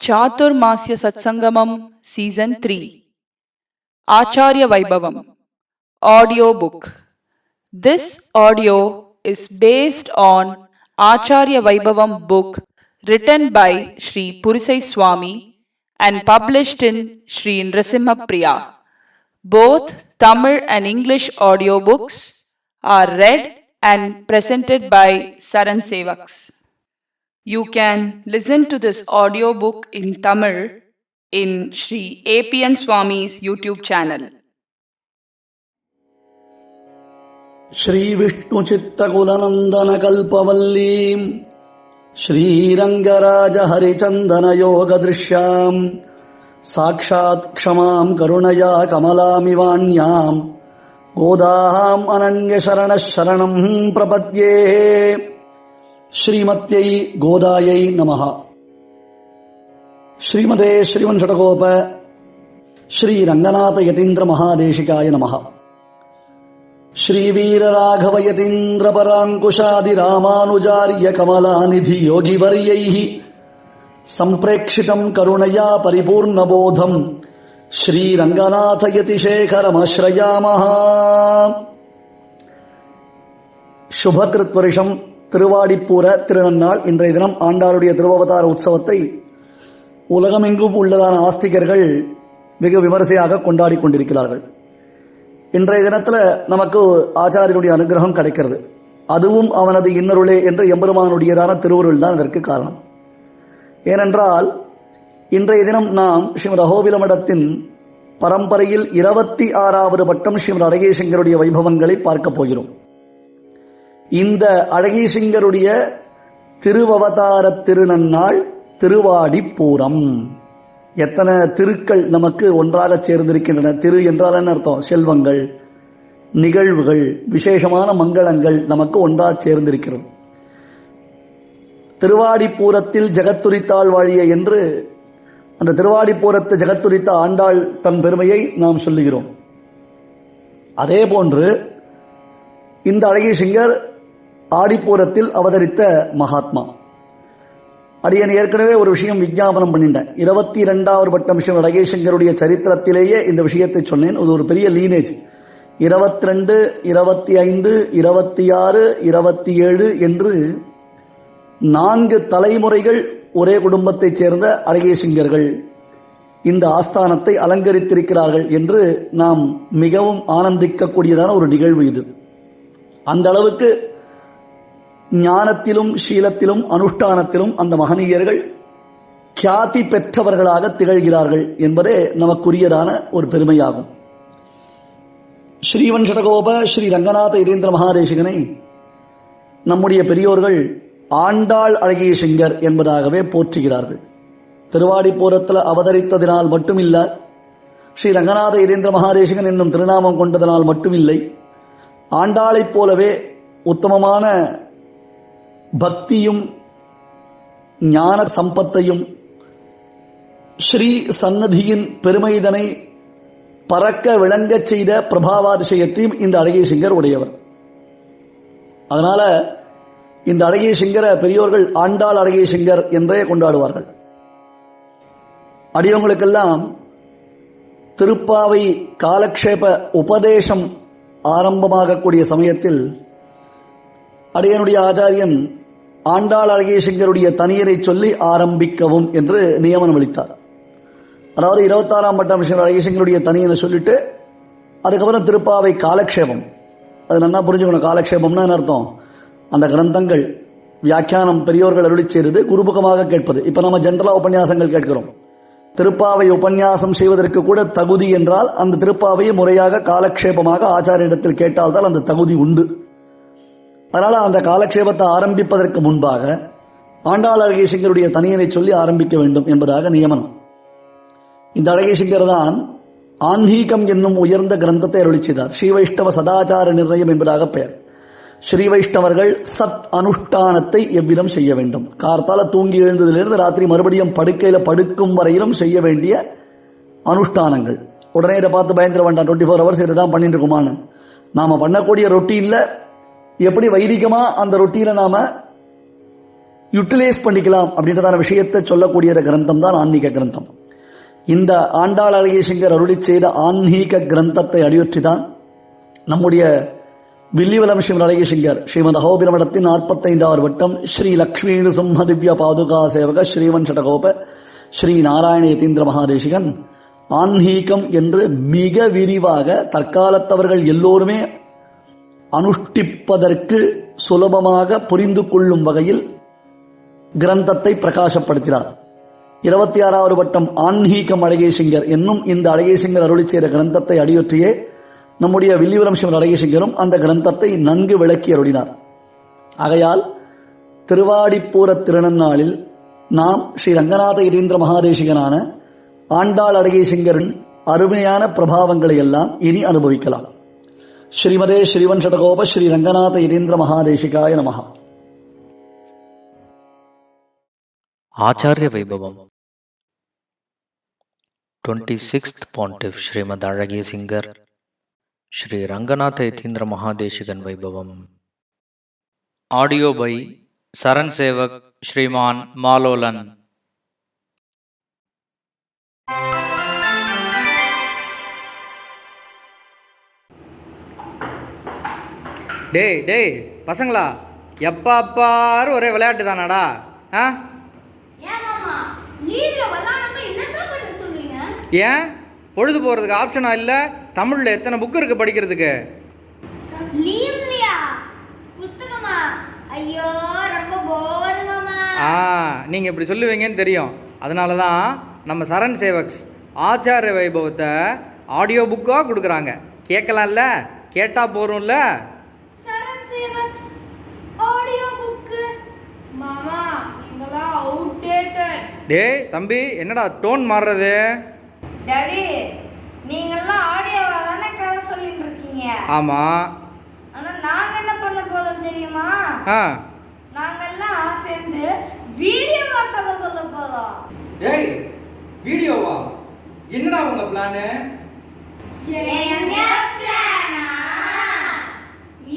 Chaathurmaasya Sathsangamam Season 3 Acharya Vaibhavam Audio Book. This audio is based on Acharya Vaibhavam book written by Sri Purisai Swami and published in Sri Nrasimha Priya. Both Tamil and English audio books are read and presented by SARAN Sevaks. You can listen to this audiobook in Tamil in Sri APNSwami's YouTube channel. Shri Vishnu Chitta Kulanandana Kalpavallim Shri Rangaraja Harichandana Yoga Drishyam Sakshat Kshamam Karunaya Kamalami Godaham Ananya Sharana Sharanam Prapadye Srimatyai Godayai Namaha. Srimade Srivan Shatakopa Shri Ranganatha Yatindra Mahadeshikaya Namaha. Shri Veera Raghava Yatindra Parankushadi Ramanujarya Kamalanidhi Yogi Varyaihi Samprekshitam Karunaya Paripurna Bodham Shri Ranganatha Yatishekaram Ashrayamaha. Shubhakrit Varisham திருவாடிப்பூர திருநன்னாள் இன்றைய தினம் ஆண்டாளுடைய திருவவதார உற்சவத்தை உலகமெங்கும் உள்ளதான ஆஸ்திகர்கள் மிக விமரிசையாக கொண்டாடி கொண்டிருக்கிறார்கள். இன்றைய தினத்தில் நமக்கு ஆச்சாரியனுடைய அனுகிரகம் கிடைக்கிறது. அதுவும் அவனது இன்னருளே என்று எம்பெருமானுடையதான திருவுருள் தான் அதற்கு காரணம். ஏனென்றால் இன்றைய தினம் நாம் ஸ்ரீமத் அஹோபில மடத்தின் பரம்பரையில் 26வது பட்டம் ஸ்ரீமத் அழகேசிங்கருடைய வைபவங்களை பார்க்க போகிறோம். இந்த அழகேசிங்கருடைய திருவவதார திருநன்னாள் திருவாடிப்பூரம். எத்தனை திருக்கள் நமக்கு ஒன்றாக சேர்ந்திருக்கின்றன. திரு என்றால் என்ன அர்த்தம்? செல்வங்கள், நிகழ்வுகள், விசேஷமான மங்களங்கள் நமக்கு ஒன்றாக சேர்ந்திருக்கிறது. திருவாடிப்பூரத்தில் ஜெகத்துரித்தாள் வாழிய என்று அந்த திருவாடிப்பூரத்தை ஜெகத்துரித்த ஆண்டாள் தன் பெருமையை நாம் சொல்லுகிறோம். அதே போன்று இந்த அழகேசிங்கர் ஆடிப்பூரத்தில் அவதரித்த மகாத்மா. அடியன் ஏற்கனவே ஒரு விஷயம் விஞ்ஞாபனம் பண்ணிட்டேன். 22வது பட்டம் ஸ்ரீ அழகேசிங்கருடைய சரித்திரத்திலேயே இந்த விஷயத்தை சொன்னேன். அது ஒரு பெரிய லீனேஜ். 22, 25, 26, 27 என்று 4 தலைமுறைகள் ஒரே குடும்பத்தைச் சேர்ந்த அழகேசிங்கர்கள் இந்த ஆஸ்தானத்தை அலங்கரித்திருக்கிறார்கள் என்று நாம் மிகவும் ஆனந்திக்கக்கூடியதான ஒரு நிகழ்வு இது. அந்த அளவுக்கு ஞானத்திலும் சீலத்திலும் அனுஷ்டானத்திலும் அந்த மகனீயர்கள் கியாதி பெற்றவர்களாக திகழ்கிறார்கள் என்பதே நமக்குரியதான ஒரு பெருமையாகும். ஸ்ரீவன் ஷடகோப ஸ்ரீ ரங்கநாத இரேந்திர மகாதேசிகனை நம்முடைய பெரியோர்கள் ஆண்டாள் அழகேசிங்கர் என்பதாகவே போற்றுகிறார்கள். திருவாடிப்பூரத்தில் அவதரித்ததினால் மட்டுமில்ல, ஸ்ரீ ரங்கநாத இரேந்திர மகாதேசிகன் என்னும் திருநாமம் கொண்டதனால் மட்டுமில்லை, ஆண்டாளைப் போலவே உத்தமமான பக்தியும் ஞான சம்பத்தையும் ஸ்ரீ சன்னதியின் பெருமைதனை பறக்க விளங்கச் செய்த பிரபாவாதிசயத்தையும் இந்த அழகேசிங்கர் உடையவர். அதனால இந்த அழகேசிங்கரை பெரியோர்கள் ஆண்டாள் அழகேசிங்கர் என்றே கொண்டாடுவார்கள். அடியவங்களுக்கெல்லாம் திருப்பாவை காலக்ஷேப உபதேசம் ஆரம்பமாகக்கூடிய சமயத்தில் அடியனுடைய ஆச்சாரியன் ஆண்டாள் அழகேசிங்கருடைய தனியரை சொல்லி ஆரம்பிக்கவும் என்று நியமனம் அளித்தார். அதாவது 26ஆம் பட்டம் ஸ்ரீ அழகேசிங்கருடைய தனியனை சொல்லிட்டு அதுக்கப்புறம் திருப்பாவை காலக்ஷேபம். அது நல்லா புரிஞ்சுக்கணும். காலக்ஷேபம்னா என்ன அர்த்தம்? அந்த கிரந்தங்கள் வியாக்கியானம் பெரியோர்கள் அருளி செய்து குருமுகமாக கேட்பது. இப்ப நம்ம ஜென்ரலா உபன்யாசங்கள் கேட்கிறோம். திருப்பாவை உபன்யாசம் செய்வதற்கு கூட தகுதி என்றால் அந்த திருப்பாவையை முறையாக காலக்ஷேபமாக ஆச்சாரியனிடத்தில் கேட்டால்தான் அந்த தகுதி உண்டு. அதனால அந்த காலக்ஷேபத்தை ஆரம்பிப்பதற்கு முன்பாக ஆண்டாள் அழகேசிங்கருடைய தனியனை சொல்லி ஆரம்பிக்க வேண்டும் என்பதாக நியமனம். இந்த அழகேசிங்கர் தான் ஆன்மீகம் என்னும் உயர்ந்த கிரந்தத்தை அருளி செய்தார். ஸ்ரீ வைஷ்ணவ சதாச்சார நிர்ணயம் என்பதாக பெயர். ஸ்ரீ வைஷ்ணவர்கள் சத் அனுஷ்டானத்தை எவ்விதம் செய்ய வேண்டும், கார்த்தால தூங்கி எழுந்ததிலிருந்து ராத்திரி மறுபடியும் படுக்கையில படுக்கும் வரையிலும் செய்ய வேண்டிய அனுஷ்டானங்கள். உடனே இதை பார்த்து பயந்துட வேண்டாம், 24 hours இதுதான் பண்ணிட்டு இருக்குமான்னு. நாம பண்ணக்கூடிய ரொட்டீன்ல எப்படி வைதிகமா அந்த ரொட்டீனை நாம யூட்டிலைஸ் பண்ணிக்கலாம் அப்படின்றதான விஷயத்தை சொல்லக்கூடிய கிரந்தம் தான் ஆன்மீக கிரந்தம். இந்த ஆண்டாள் அழகிய சிங்கர் அருளி செய்த ஆன்மீக கிரந்தத்தை அடியொற்றிதான் நம்முடைய வில்லிவலம் ஸ்ரீமத் அழகிய சிங்கர் ஸ்ரீமத் அஹோபில மடத்தின் 45வது வட்டம் ஸ்ரீ லக்ஷ்மீ சிம்ம திவ்ய பாதுகா சேவக ஸ்ரீவன் சடகோப ஸ்ரீ நாராயண யதீந்திர மகாதேசிகன் ஆன்மீகம் என்று மிக விரிவாக தற்காலத்தவர்கள் எல்லோருமே அனுஷ்டிப்பதற்கு சுலபமாக புரிந்து கொள்ளும் வகையில் கிரந்தத்தை பிரகாசப்படுத்தினார். 26வது வட்டம் ஆன்மீகம் அழகிய சிங்கர் என்னும் இந்த அழகிய சிங்கர் அருளி செய்த கிரந்தத்தை அடியொற்றியே நம்முடைய வில்லிவலம் ஸ்ரீமத் அழகிய சிங்கரும் அந்த கிரந்தத்தை நன்கு விளக்கி அருளினார். ஆகையால் திருவாடிப்பூர திருநன்னாளில் நாம் ஸ்ரீ ரங்கநாத யதீந்திர மகாதேசிகனான ஆண்டாள் அழகிய சிங்கரின் அருமையான பிரபாவங்களை எல்லாம் இனி அனுபவிக்கலாம். ஸ்ரீமதே ஸ்ரீவன் சடகோப ஸ்ரீ ரங்கநாத யதீந்திர மகாதேசிகாய நமஹ. Acharya Vaibhavam 26th Pontiff Srimadh Azhagiya Singar Sri Ranganatha Yatindra Mahadeshigan Vaibhavam. Audio by SARAN Sevaks Shriman Malolan. டேய் பசங்களா, எப்பா பாரு ஒரே விளையாட்டு தானாடா? ஏன் பொழுது போகிறதுக்கு ஆப்ஷனா இல்லை? தமிழில் எத்தனை புக்கு இருக்குது படிக்கிறதுக்கு? நீங்கள் இப்படி சொல்லுவீங்கன்னு தெரியும். அதனால தான் நம்ம சரண் சேவக்ஸ் ஆச்சாரிய வைபவத்தை ஆடியோ புக்காக கொடுக்குறாங்க. கேட்கலாம்ல? கேட்டால் போகிறோம்ல? சரண் சேவக்ஸ் ஆடியோ புக்கு மாமா, நீங்களாம் அவுட்டேட்டட். டேய் தம்பி, என்னடா டோன் மாறுறது? டாடி, நீங்கெல்லாம் ஆடியோவா தானே கதை சொல்லிட்டு இருக்கீங்க? ஆமா. ஆனா நாங்க என்ன பண்ண போறோம் தெரியுமா? நாங்கெல்லாம் சேர்ந்து வீடியோவா கதை சொல்ல போறோம். டேய், வீடியோவா? என்னடா உங்க பிளான்? என்ன பிளானா?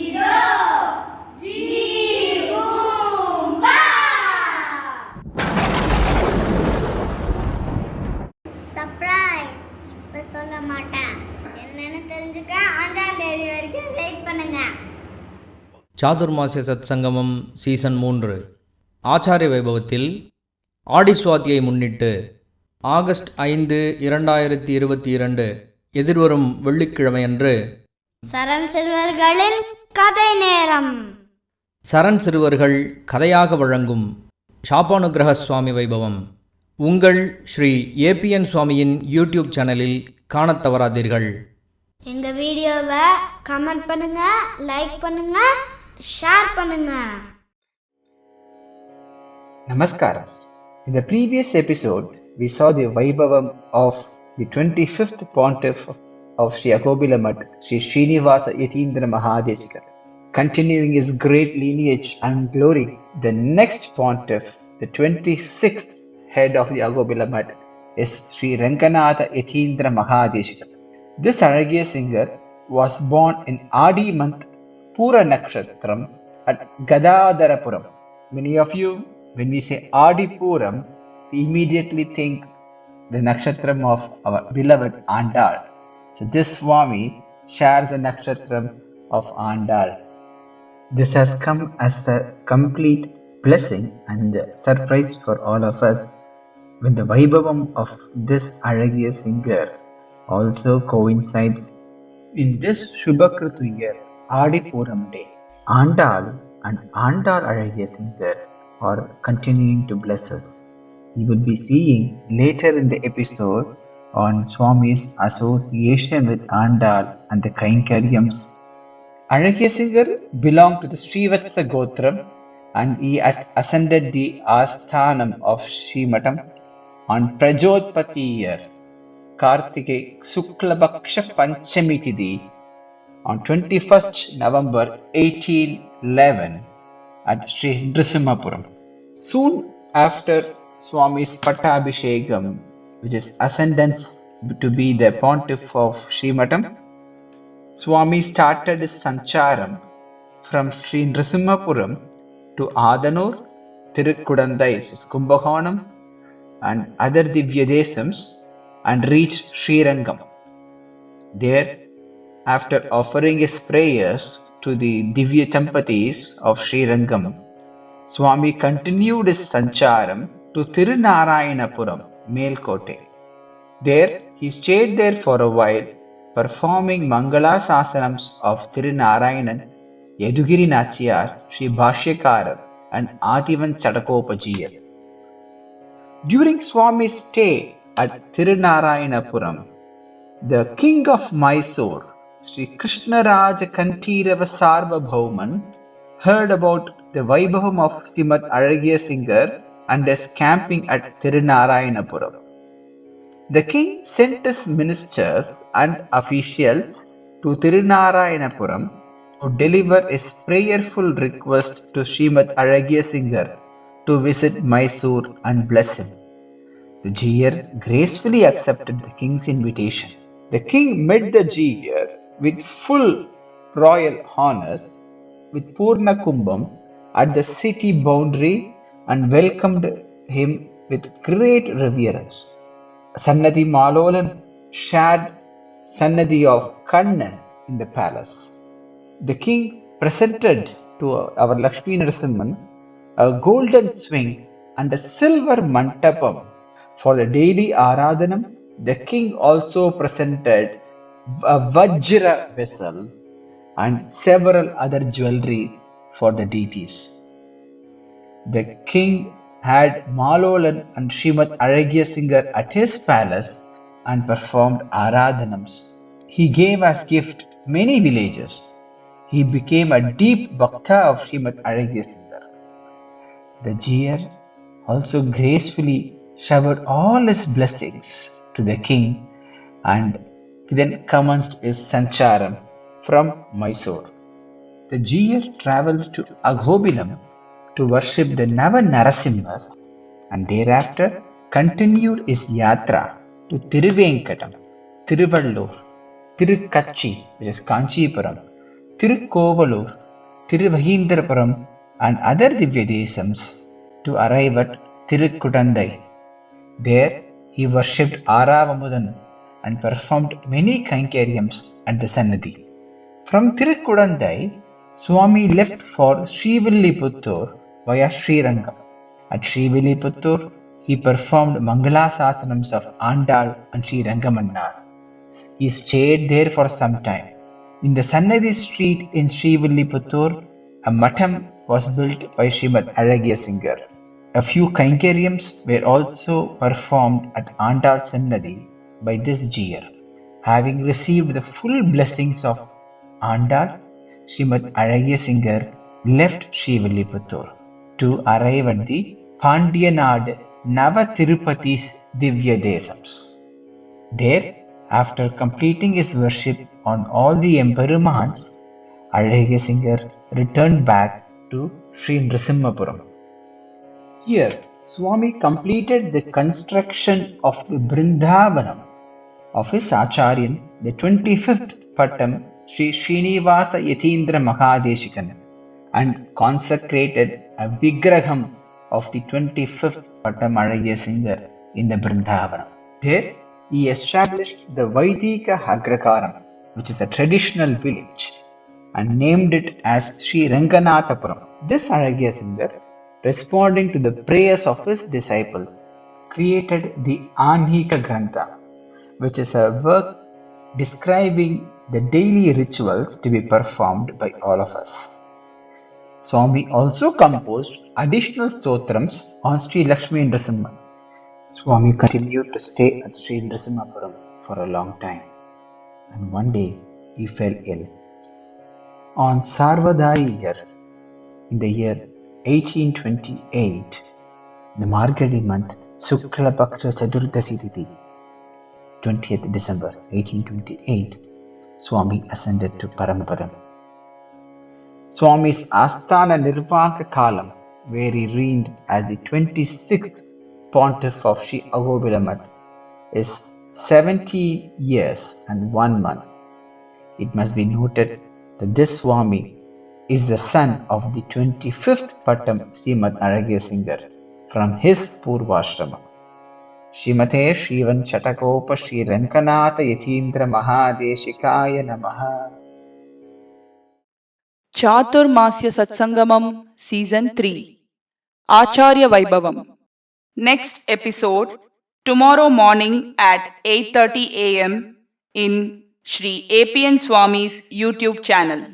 இதோ ஜீபூம்பா. சர்ப்ரைஸ். இப்ப சொல்ல மாட்டேன். என்னன்னு தெரிஞ்சுக்க 5ஆம் தேதி வரைக்கும் வெயிட் பண்ணுங்க. சாதுர்மாசிய சத்சங்கமம் சீசன் 3 ஆச்சாரிய வைபவத்தில் ஆடிஸ்வாதியை முன்னிட்டு ஆகஸ்ட் 5, 2022 எதிர்வரும் வெள்ளிக்கிழமையன்று சரண் சிறுவர்களின் கதை நேரம். சரண் சிறுவர்கள் கதையாக வழங்கும் சாப்பானுகிரக சுவாமி வைபவம் உங்கள் ஸ்ரீ APNSwamiயின் யூடியூப் சேனலில் காணத் தவறாதீர்கள். எங்க வீடியோவை கமெண்ட் பண்ணுங்க, லைக் பண்ணுங்க, ஷேர் பண்ணுங்க. Namaskaram. In the previous episode, we saw the Vaibhavam of the 25th Pontiff of Sri Ahobila Mutt, Sri Srinivasa Yatindra Mahadeshika. Continuing his great lineage and glory, the next Pontiff, the 26th head of the Ahobila Mutt, is Sri Ranganatha Yatindra Mahadeshika. This Azhagiya singer was born in Adi month, Pura Nakshatram at Gadadharapuram. Many of you, when we say Adipuram, we immediately think the nakshatram of our beloved Andal. So this Swami shares the nakshatram of Andal. This has come as a complete blessing and surprise for all of us when the Vaibhavam of this Azhagiya singer also coincides in this Shubhakritu year, Adipuram day. Andal and Andal Azhagiya singer are continuing to bless us. We will be seeing later in the episode on Swami's association with Andal and the Kainkaryams. Azhagiya singer belonged to the Srivatsa Gotram and he had ascended the Asthanam of Srimatam on Prajotpati year, Kartike Suklabaksha Panchami Tithi on 21st November 1811 at Sri Nrsimhapuram. Soon after Swami's Pattabhishekam, which is ascendance to be the pontiff of Srimatam, Swami started his sancharam from Sri Nrsimhapuram to Adanur Tirukudandai, which is Kumbhakonam, and other Divya Desams, and reached Srirangam. There, after offering his prayers to the Divya Tampatis of Srirangam, Swami continued his sancharam to Tirunarayanapuram, Melkote. There, he stayed there for a while, performing Mangala Sasanams of Tirunarayanan, Yadugiri Nachiyar, Sri Bhashyakarar, and Adivan Chadakopajiyar. During Swami's stay at Tirunarayanapuram, the king of Mysore, Sri Krishnaraja Kantirava Sarvabhauman, heard about the Vaibhavam of Srimadh Azhagiya Singar and is camping at Tirunarayanapuram. The king sent his ministers and officials to Tirunarayanapuram to deliver his prayerful request to Srimadh Azhagiya Singar to visit Mysore and bless him. The Jiyar gracefully accepted the king's invitation. The king met the Jiyar with full royal honors with Purna Kumbham at the city boundary and welcomed him with great reverence. Sannadhi Malolan shared Sannadhi of Kannan in the palace. The king presented to our Lakshmi Narasimhan a golden swing and a silver mantapam for the daily Aradhanam. The king also presented a Vajra vessel and several other jewelry for the deities. The king had Malolan and Srimadh Azhagiya Singar at his palace and performed Aradhanams. He gave as gift many villages. He became a deep bhakta of Srimadh Azhagiya Singar. The Jiyar also gracefully showered all his blessings to the king and then commenced his sancharam from Mysore. The Jiyar travelled to Ahobilam to worship the Nava Narasimhas and thereafter continued his yatra to Tiruvenkatam, Tiruvallur, Tirukachi, which is Kanchipuram, Tirukovalur, Tiruvahindrapuram, and other Divya Desams to arrive at Tirukudandai. There, he worshipped Aravamudan and performed many Kankaryams at the Sannadhi. From Tirukudandai, Swami left for Srivilliputtur via Srirangam. At Srivilliputtur, he performed Mangala Sasanams of Andal and Sri Rangamannar. He stayed there for some time. In the Sannadhi street in Srivilliputtur, a matam was built by Srimadh Azhagiya Singar. A few Kankaryams were also performed at Andal Sannadhi by this Jiyar. Having received the full blessings of Andal, Srimadh Azhagiya Singar left Srivilliputtur to arrive at the Pandyanad Nava Tirupati's Divya Desams. There, after completing his worship on all the Emperumans, Azhagiya Singar returned back to Sri Nrsimhapuram. Here, Swami completed the construction of the Vrindavanam of his Acharyan, the 25th Pattam Sri Srinivasa Yatindra Mahadeshikan, and consecrated a Vigraham of the 25th Pattam Azhagiya Singar in the Vrindavanam. There, he established the Vaidika Agrakaram, which is a traditional village, and named it as Sri Ranganathapuram. This Azhagiya Singar, responding to the prayers of his disciples, created the Anhika Grantha, which is a work describing the daily rituals to be performed by all of us. Swami also composed additional stotrams on Sri Lakshmi Nrasimha. Swami continued to stay at Sri Nrsimhapuram for a long time, and one day he fell ill. On Sarvadai year, in the year 1828, the Margadi month, Sukla Paksha Chaturdashi Tithi, 20th December 1828, Swami ascended to Paramapadam. Swami's Asthana Nirvaka Kalam, where he reigned as the 26th Pontiff of Sri Ahobila Mutt, is 17 years and 1 month. It must be noted that this Swami is the son of the 25th Pattam Srimadh Azhagiya Singar from his Purvashrama. Shrimate Shrivan Chatakopa Shri Rankanatha Yatindra Mahadeshikaya Namaha. Chaathurmaasya Sathsangamam Season 3 Acharya Vaibhavam. Next episode tomorrow morning at 8:30 a.m. in Sri APNSwami's YouTube channel.